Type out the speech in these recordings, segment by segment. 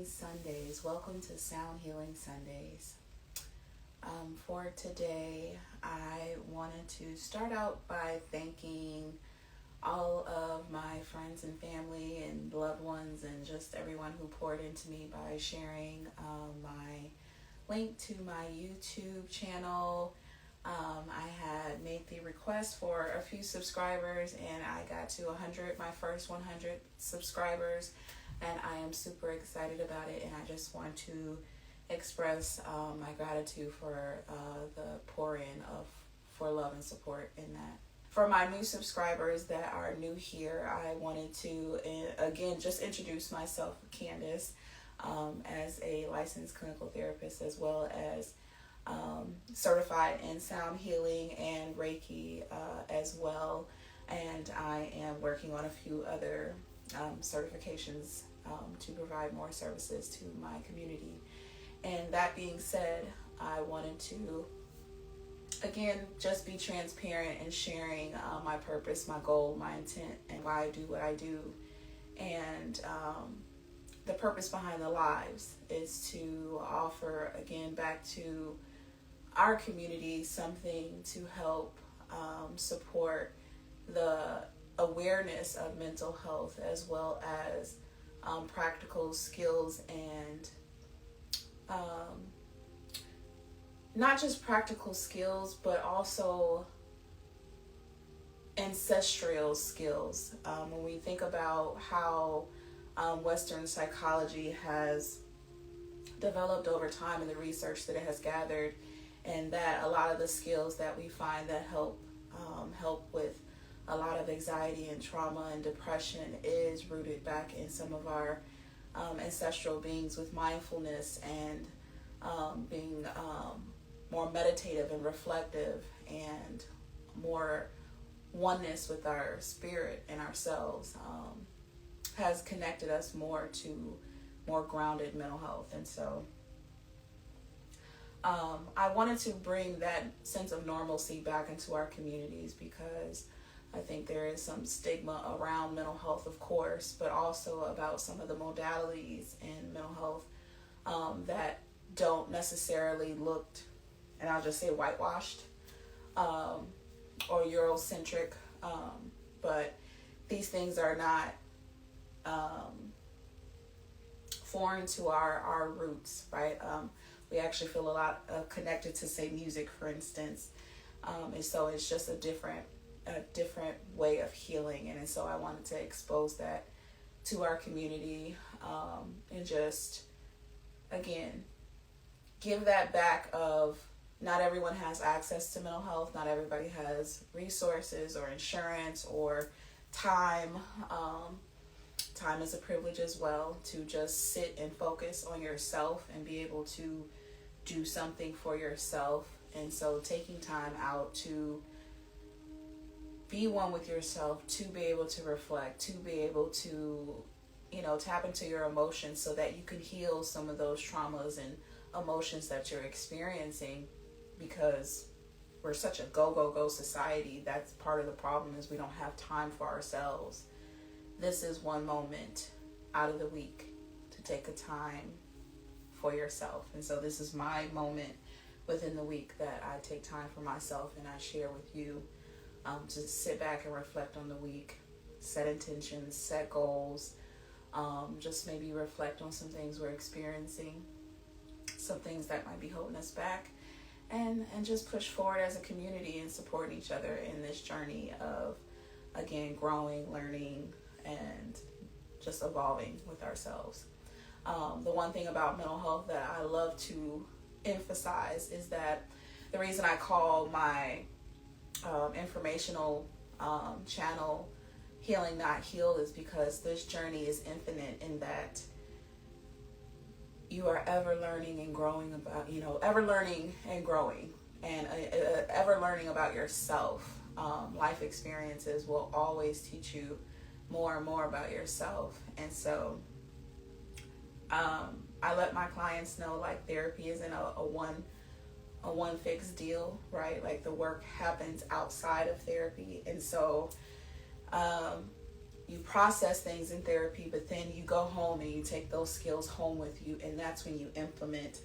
Sundays. Welcome to Sound Healing Sundays. For today, I wanted to start out by thanking all of my friends and family and loved ones and just everyone who poured into me by sharing my link to my YouTube channel. I had made the request for a few subscribers and I got to 100, my first 100 subscribers, and I am super excited about it, and I just want to express my gratitude for the pour-in for love and support in that. For my new subscribers that are new here, I wanted to again just introduce myself, Candace, as a licensed clinical therapist, as well as certified in sound healing and Reiki as well, and I am working on a few other certifications to provide more services to my community. And that being said, I wanted to again just be transparent and sharing my purpose, my goal, my intent, and why I do what I do. And the purpose behind the lives is to offer again back to our community something to help support the awareness of mental health, as well as practical skills and not just practical skills, but also ancestral skills. When we think about how Western psychology has developed over time and the research that it has gathered, and that a lot of the skills that we find that help with a lot of anxiety and trauma and depression is rooted back in some of our ancestral beings, with mindfulness and being more meditative and reflective and more oneness with our spirit and ourselves has connected us more to more grounded mental health. And so I wanted to bring that sense of normalcy back into our communities, because I think there is some stigma around mental health, of course, but also about some of the modalities in mental health that don't necessarily look, and I'll just say whitewashed or Eurocentric, but these things are not foreign to our roots, right? We actually feel a lot connected to, say, music, for instance, and so it's just a different way of healing. And so I wanted to expose that to our community, and just again give that back of not everyone has access to mental health, not everybody has resources or insurance or time. Time is a privilege as well, to just sit and focus on yourself and be able to do something for yourself. And so taking time out to be one with yourself, to be able to reflect, to be able to, tap into your emotions so that you can heal some of those traumas and emotions that you're experiencing, because we're such a go society. That's part of the problem, is we don't have time for ourselves. This is one moment out of the week to take a time for yourself. And so this is my moment within the week that I take time for myself, and I share with you to sit back and reflect on the week, set intentions, set goals, just maybe reflect on some things we're experiencing, some things that might be holding us back, and just push forward as a community and support each other in this journey of, again, growing, learning, and just evolving with ourselves. The one thing about mental health that I love to emphasize is that the reason I call my informational channel Healing Not Healed is because this journey is infinite, in that you are ever learning and growing about, ever learning and growing, and ever learning about yourself. Life experiences will always teach you more and more about yourself. And so I let my clients know, like, therapy isn't a one fixed deal, right? Like, the work happens outside of therapy. And so you process things in therapy, but then you go home and you take those skills home with you, and that's when you implement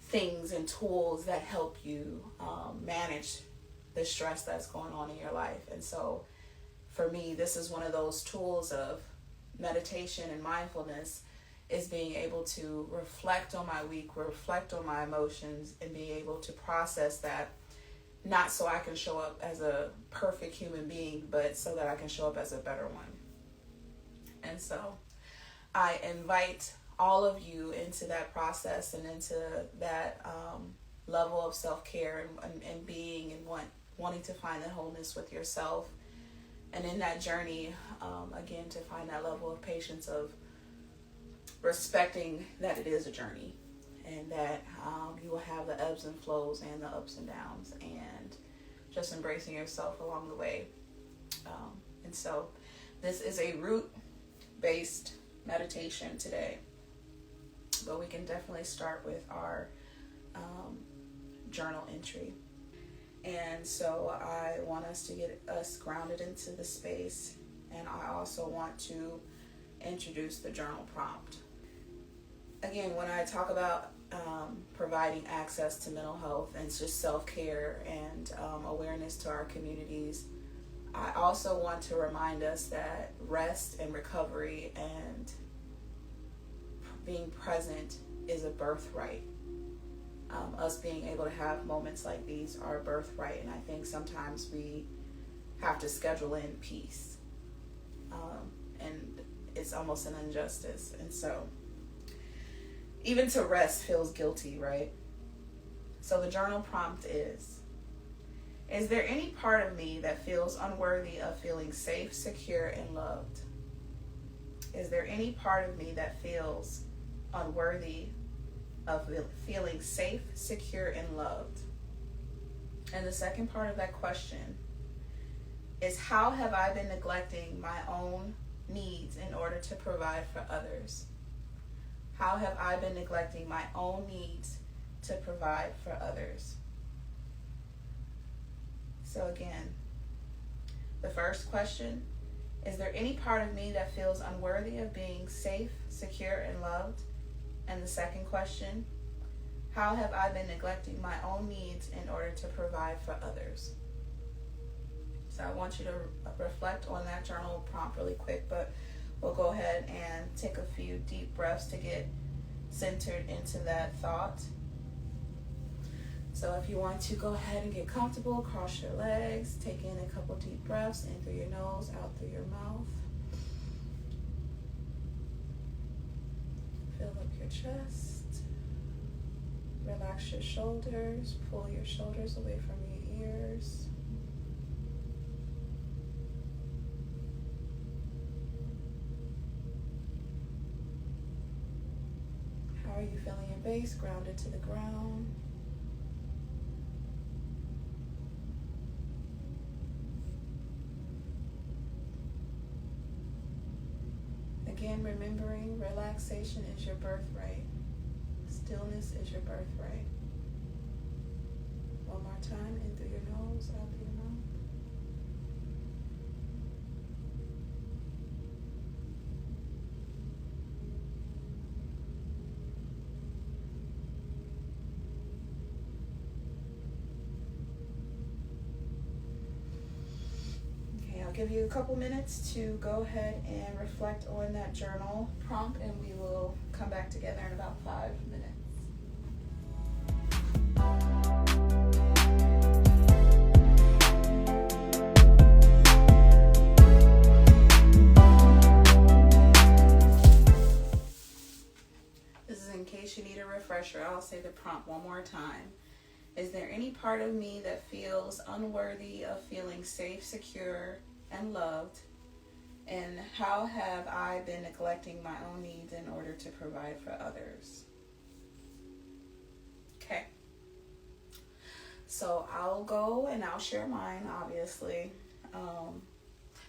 things and tools that help you manage the stress that's going on in your life. And so for me, this is one of those tools of meditation and mindfulness, is being able to reflect on my week, reflect on my emotions, and be able to process that, not so I can show up as a perfect human being, but so that I can show up as a better one. And so I invite all of you into that process and into that level of self-care and being and wanting to find that wholeness with yourself. And in that journey, again, to find that level of patience of respecting that it is a journey, and that you will have the ebbs and flows and the ups and downs, and just embracing yourself along the way. And so this is a root-based meditation today, but we can definitely start with our journal entry. And so I want us to get us grounded into the space, and I also want to introduce the journal prompt. Again, when I talk about providing access to mental health and just self-care and awareness to our communities, I also want to remind us that rest and recovery and being present is a birthright. Us being able to have moments like these are a birthright, and I think sometimes we have to schedule in peace, and it's almost an injustice. And so even to rest feels guilty, right? So the journal prompt is there any part of me that feels unworthy of feeling safe, secure, and loved? Is there any part of me that feels unworthy of feeling safe, secure, and loved? And the second part of that question is, how have I been neglecting my own needs in order to provide for others? How have I been neglecting my own needs to provide for others? So again, the first question, is there any part of me that feels unworthy of being safe, secure, and loved? And the second question, how have I been neglecting my own needs in order to provide for others? So I want you to reflect on that journal prompt really quick, but we'll go ahead and take a few deep breaths to get centered into that thought. So if you want to go ahead and get comfortable, cross your legs, take in a couple deep breaths, in through your nose, out through your mouth. Fill up your chest. Relax your shoulders. Pull your shoulders away from your ears. How are you feeling your base? Grounded to the ground. Again, remembering relaxation is your birthright. Stillness is your birthright. One more time, in through your nose, out through your mouth. I'll give you a couple minutes to go ahead and reflect on that journal prompt, and we will come back together in about 5 minutes. This is in case you need a refresher. I'll say the prompt one more time. Is there any part of me that feels unworthy of feeling safe, secure, and loved? And how have I been neglecting my own needs in order to provide for others? Okay. So I'll go and I'll share mine, obviously. I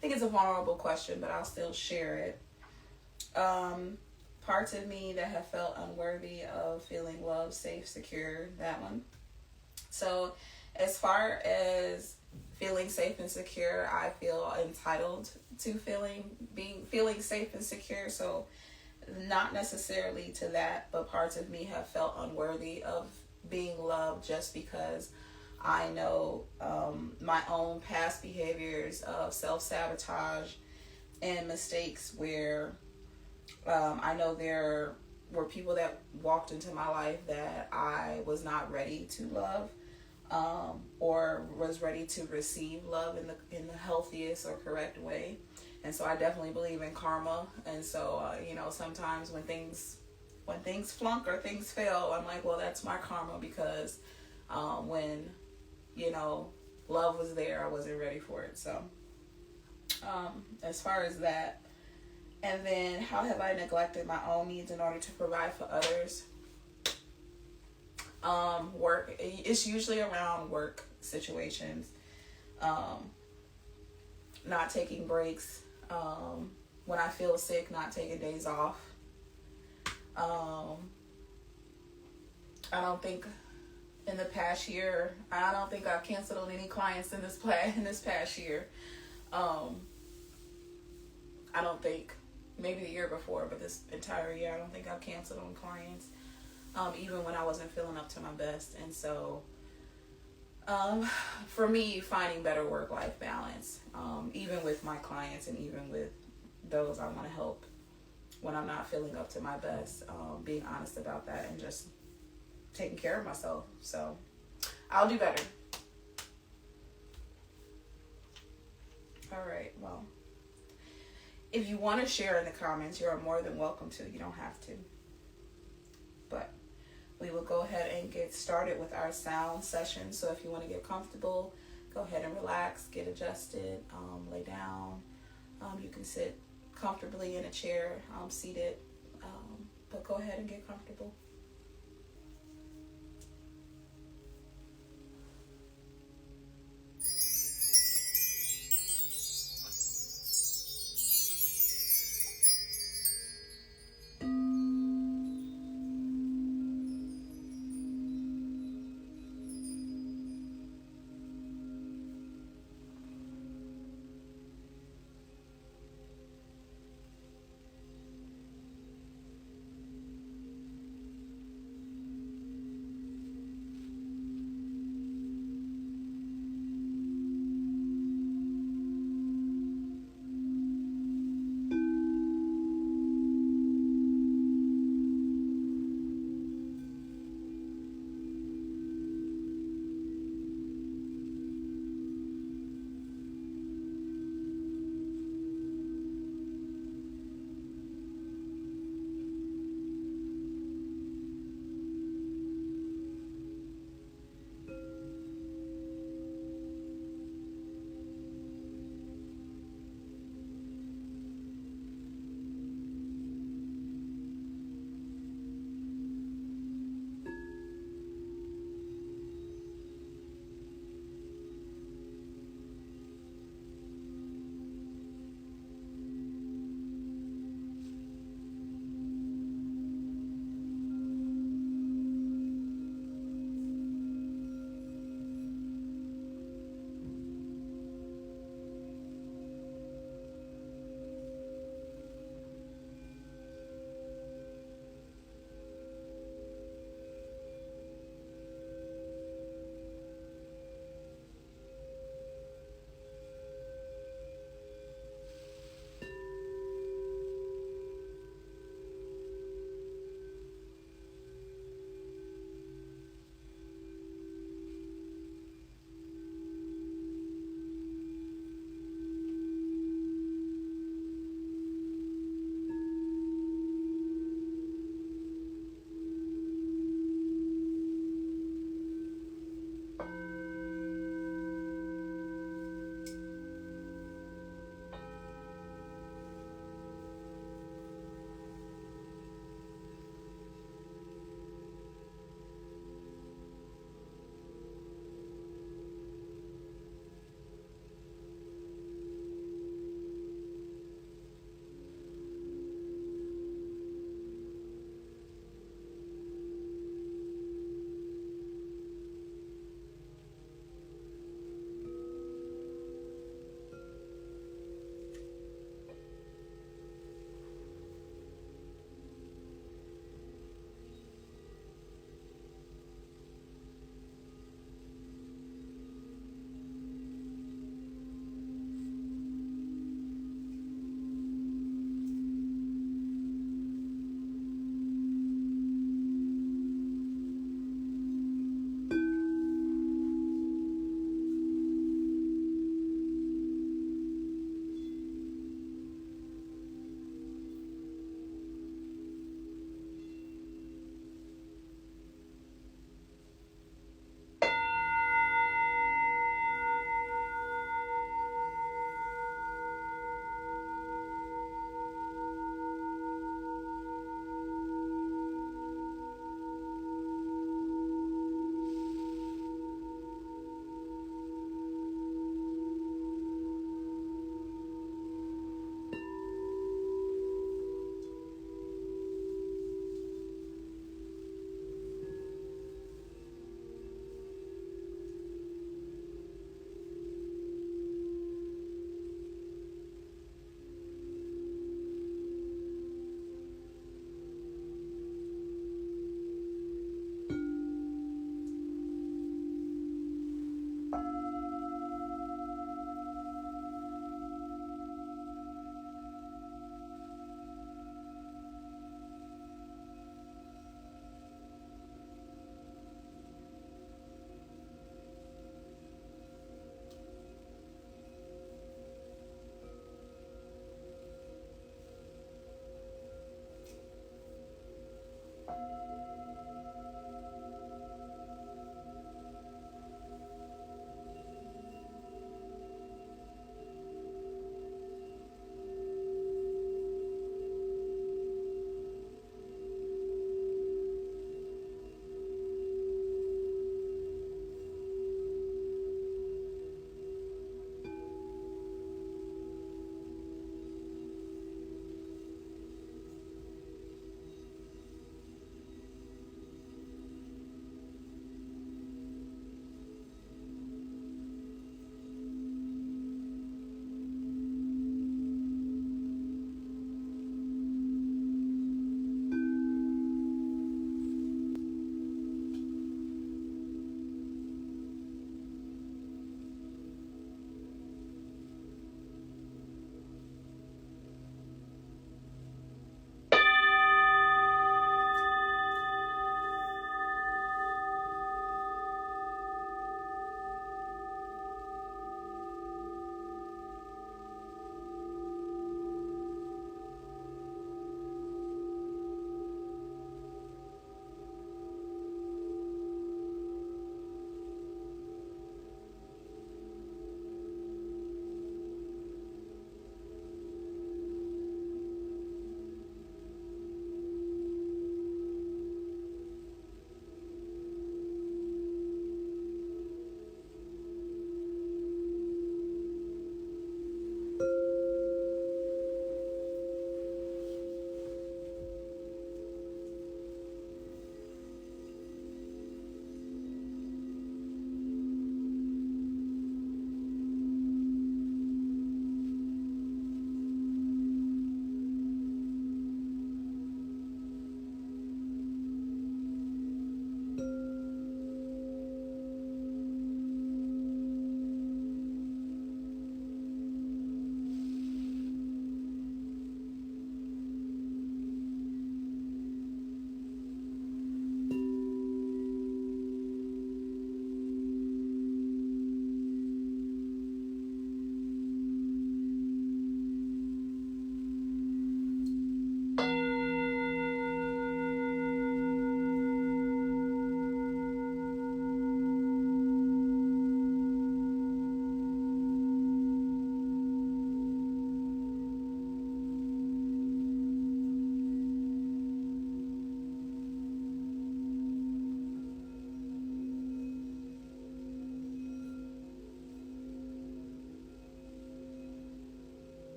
think it's a vulnerable question, but I'll still share it. Parts of me that have felt unworthy of feeling loved, safe, secure, that one. So as far as feeling safe and secure. I feel entitled to feeling safe and secure. So not necessarily to that, but parts of me have felt unworthy of being loved just because I know my own past behaviors of self-sabotage and mistakes where I know there were people that walked into my life that I was not ready to love, or was ready to receive love in the healthiest or correct way. And so I definitely believe in karma. And so sometimes when things flunk or things fail, I'm like, well, that's my karma, because when love was there, I wasn't ready for it. So as far as that. And then, how have I neglected my own needs in order to provide for others? Work. It's usually around work situations. Not taking breaks. When I feel sick, not taking days off. I don't think in the past year, I don't think I've canceled on any clients in this past year. I don't think. Maybe the year before, but this entire year, I don't think I've canceled on clients, even when I wasn't feeling up to my best. And so, for me, finding better work-life balance, even with my clients and even with those I want to help when I'm not feeling up to my best, being honest about that and just taking care of myself. So, I'll do better. All right, well. If you want to share in the comments, you're more than welcome to. You don't have to. But we will go ahead and get started with our sound session. So if you want to get comfortable, go ahead and relax, get adjusted, lay down. You can sit comfortably in a chair, seated. But go ahead and get comfortable.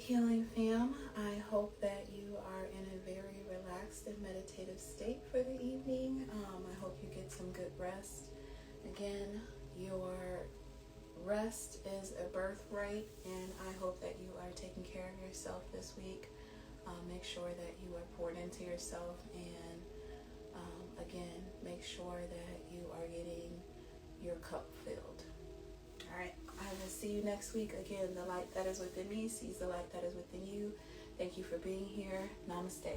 Healing fam, I hope that you are in a very relaxed and meditative state for the evening. I hope you get some good rest. Again, your rest is a birthright, and I hope that you are taking care of yourself this week. Make sure that you are poured into yourself, and again, make sure that you are getting your cup filled. All right, I will see you next week. Again, the light that is within me sees the light that is within you. Thank you for being here. Namaste.